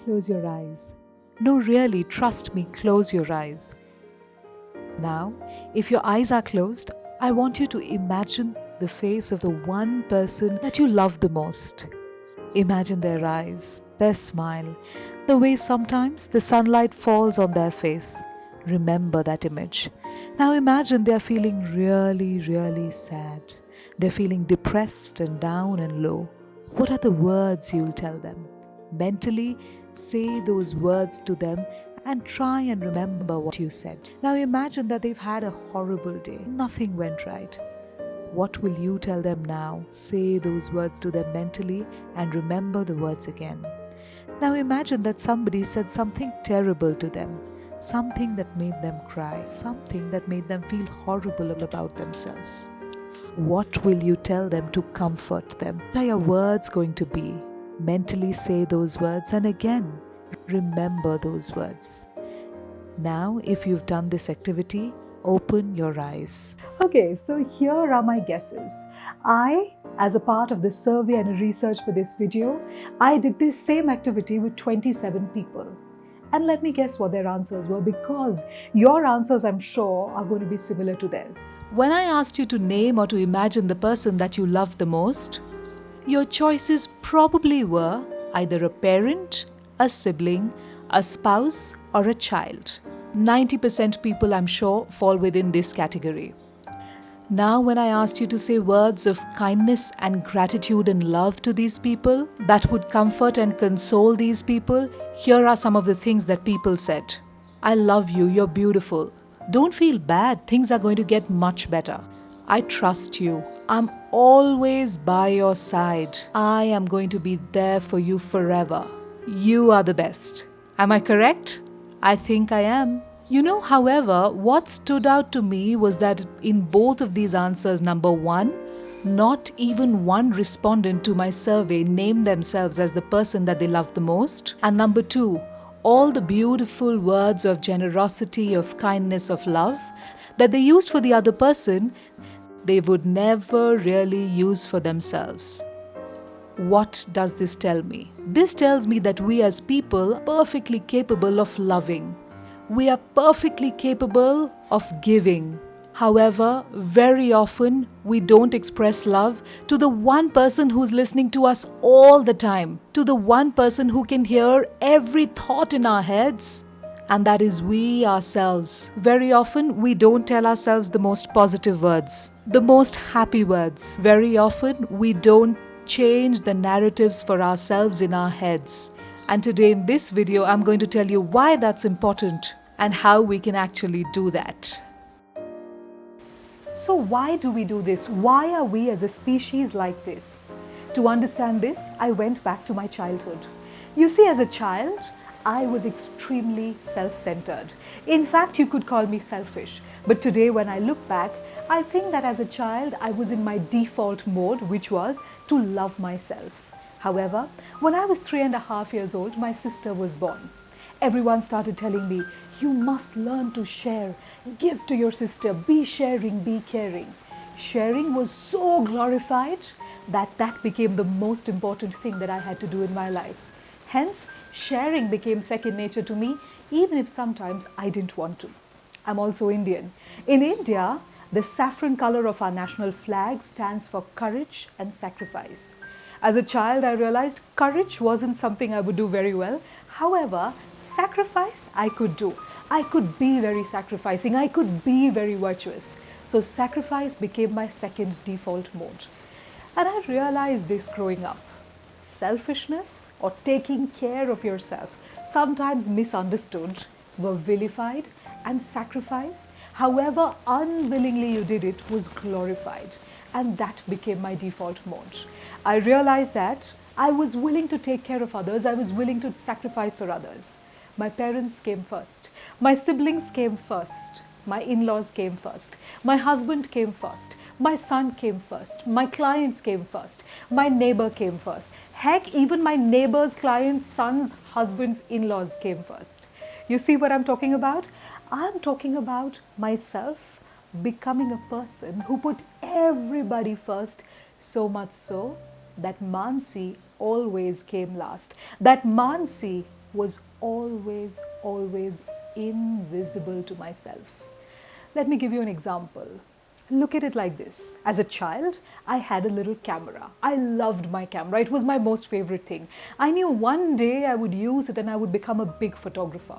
Close your eyes. No, really, trust me, close your eyes. Now, if your eyes are closed, I want you to imagine the face of the one person that you love the most. Imagine their eyes, their smile, the way sometimes the sunlight falls on their face. Remember that image. Now imagine they are feeling really, really sad. They're feeling depressed and down and low. What are the words you'll tell them? Mentally, say those words to them and try and remember what you said. Now imagine that they've had a horrible day. Nothing went right. What will you tell them now? Say those words to them mentally and remember the words again. Now imagine that somebody said something terrible to them, something that made them cry, something that made them feel horrible about themselves. What will you tell them to comfort them? What are your words going to be? Mentally say those words and again remember those words. Now, if you've done this activity, open your eyes. Okay, so here are my guesses. As a part of the survey and research for this video, I did this same activity with 27 people. And let me guess what their answers were, because your answers, I'm sure, are going to be similar to theirs. When I asked you to name or to imagine the person that you love the most, your choices probably were either a parent, a sibling, a spouse, or a child. 90% people, I'm sure, fall within this category. Now, when I asked you to say words of kindness and gratitude and love to these people that would comfort and console these people, here are some of the things that people said. I love you, you're beautiful. Don't feel bad, things are going to get much better. I trust you. I'm always by your side. I am going to be there for you forever. You are the best. Am I correct? I think I am. You know, however, what stood out to me was that in both of these answers, number one, not even one respondent to my survey named themselves as the person that they love the most. And number two, all the beautiful words of generosity, of kindness, of love that they used for the other person, they would never really use for themselves. What does this tell me? This tells me that we as people are perfectly capable of loving. We are perfectly capable of giving. However, very often we don't express love to the one person who's listening to us all the time, to the one person who can hear every thought in our heads, and that is we ourselves. Very often we don't tell ourselves the most positive words, the most happy words. Very often we don't change the narratives for ourselves in our heads. And today in this video, I'm going to tell you why that's important and how we can actually do that. So why do we do this? Why are we as a species like this? To understand this, I went back to my childhood. You see, as a child, I was extremely self-centered. In fact, you could call me selfish. But today, when I look back, I think that as a child, I was in my default mode, which was to love myself. However, when I was 3.5 years old, my sister was born. Everyone started telling me, you must learn to share, give to your sister, be sharing, be caring. Sharing was so glorified that became the most important thing that I had to do in my life. Hence, sharing became second nature to me, even if sometimes I didn't want to. I'm also Indian. In India, the saffron color of our national flag stands for courage and sacrifice. As a child, I realized courage wasn't something I would do very well. However, sacrifice I could do. I could be very sacrificing. I could be very virtuous. So sacrifice became my second default mode. And I realized this growing up. Selfishness or taking care of yourself, sometimes misunderstood, were vilified, and sacrifice, however unwillingly you did it, was glorified. And that became my default mode. I realized that I was willing to take care of others. I was willing to sacrifice for others. My parents came first. My siblings came first. My in-laws came first. My husband came first. My son came first. My clients came first. My neighbor came first. Heck, even my neighbor's clients' sons, husbands, in-laws came first. You see what I'm talking about? I'm talking about myself becoming a person who put everybody first, so much so that Mansi always came last. That Mansi was always invisible to myself. Let me give you an example. Look at it like this. As a child, I had a little camera. I loved my camera. It was my most favorite thing. I knew one day I would use it and I would become a big photographer.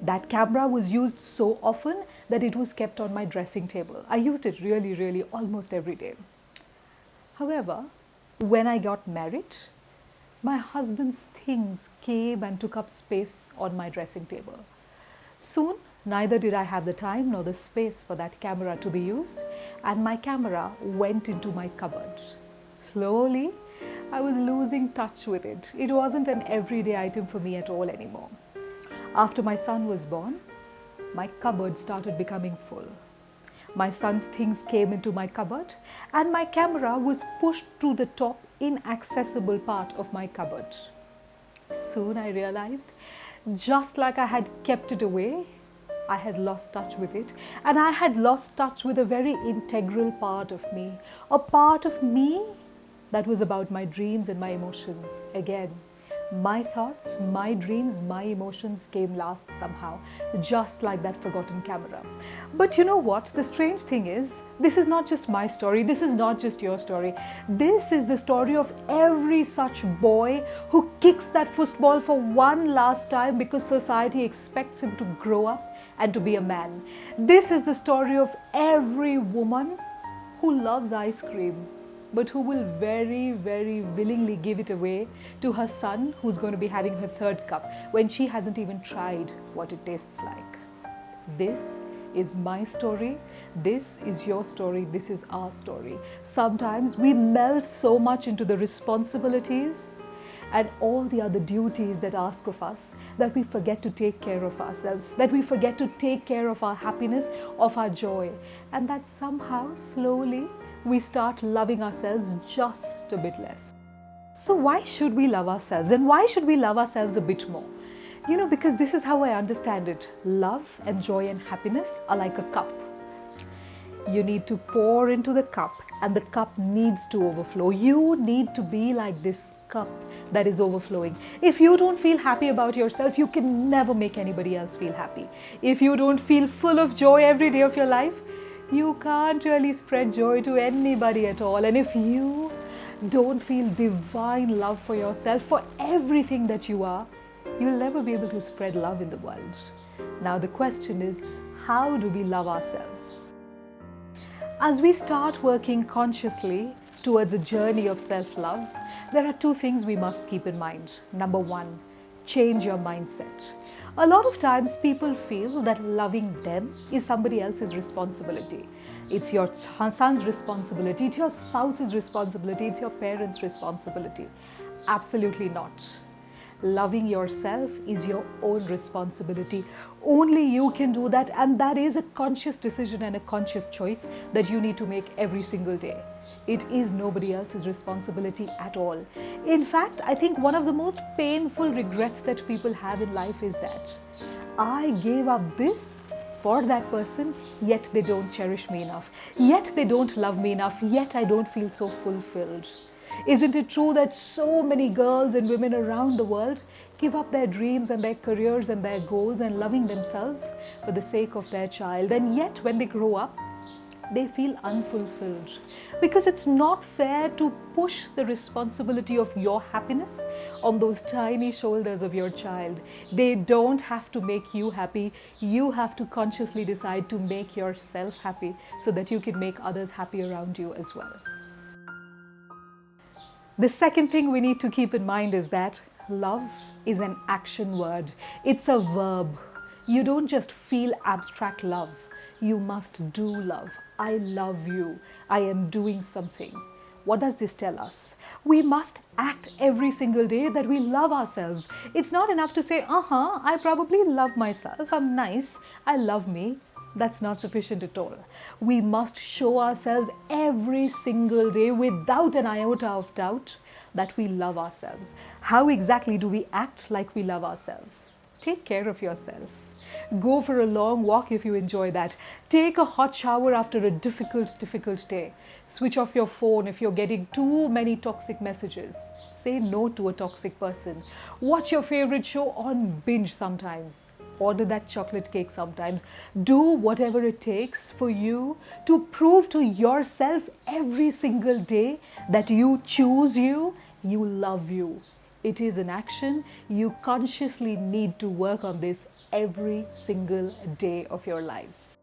That camera was used so often that it was kept on my dressing table. I used it really almost every day. However, when I got married, my husband's things came and took up space on my dressing table. Soon, neither did I have the time nor the space for that camera to be used, and my camera went into my cupboard. Slowly, I was losing touch with it. It wasn't an everyday item for me at all anymore. After my son was born, my cupboard started becoming full. My son's things came into my cupboard, and my camera was pushed to the top, inaccessible part of my cupboard. Soon I realized, just like I had kept it away, I had lost touch with it, and I had lost touch with a very integral part of me, a part of me that was about my dreams and my emotions. Again, my thoughts, my dreams, my emotions came last somehow, just like that forgotten camera. But you know what? The strange thing is, this is not just my story, this is not just your story. This is the story of every such boy who kicks that football for one last time because society expects him to grow up and to be a man. This is the story of every woman who loves ice cream, but who will very willingly give it away to her son who's going to be having her third cup when she hasn't even tried what it tastes like. This is my story, this is your story, this is our story. Sometimes we melt so much into the responsibilities and all the other duties that ask of us that we forget to take care of ourselves, that we forget to take care of our happiness, of our joy, and that somehow slowly we start loving ourselves just a bit less. So why should we love ourselves, and why should we love ourselves a bit more? You know, because this is how I understand it. Love and joy and happiness are like a cup. You need to pour into the cup, and the cup needs to overflow. You need to be like this cup that is overflowing. If you don't feel happy about yourself, you can never make anybody else feel happy. If you don't feel full of joy every day of your life, you can't really spread joy to anybody at all. And if you don't feel divine love for yourself, for everything that you are, you'll never be able to spread love in the world. Now the question is, how do we love ourselves? As we start working consciously towards a journey of self-love, there are two things we must keep in mind. Number one, change your mindset. A lot of times people feel that loving them is somebody else's responsibility. It's your son's responsibility, it's your spouse's responsibility, it's your parents' responsibility. Absolutely not. Loving yourself is your own responsibility. Only you can do that, and that is a conscious decision and a conscious choice that you need to make every single day. It is nobody else's responsibility at all. In fact, I think one of the most painful regrets that people have in life is that I gave up this for that person, yet they don't cherish me enough, yet they don't love me enough, yet I don't feel so fulfilled. Isn't it true that so many girls and women around the world give up their dreams and their careers and their goals and loving themselves for the sake of their child, and yet when they grow up, they feel unfulfilled? Because it's not fair to push the responsibility of your happiness on those tiny shoulders of your child. They don't have to make you happy. You have to consciously decide to make yourself happy so that you can make others happy around you as well. The second thing we need to keep in mind is that love is an action word. It's a verb. You don't just feel abstract love. You must do love. I love you. I am doing something. What does this tell us? We must act every single day that we love ourselves. It's not enough to say, I probably love myself. I'm nice. I love me. That's not sufficient at all. We must show ourselves every single day without an iota of doubt that we love ourselves. How exactly do we act like we love ourselves? Take care of yourself. Go for a long walk if you enjoy that. Take a hot shower after a difficult day. Switch off your phone if you're getting too many toxic messages. Say no to a toxic person. Watch your favorite show on binge sometimes. Order that chocolate cake sometimes. Do whatever it takes for you to prove to yourself every single day that you choose you love you. It is an action. You consciously need to work on this every single day of your lives.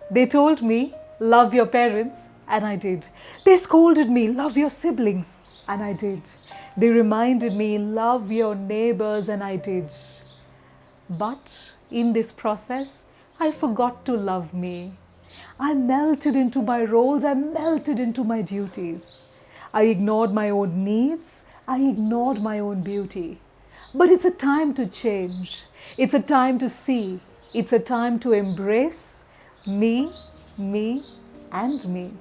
They told me, love your parents, and I did. They scolded me, love your siblings, and I did. They reminded me, love your neighbors, and I did. But in this process, I forgot to love me. I melted into my roles, I melted into my duties. I ignored my own needs, I ignored my own beauty. But it's a time to change. It's a time to see. It's a time to embrace me, and me.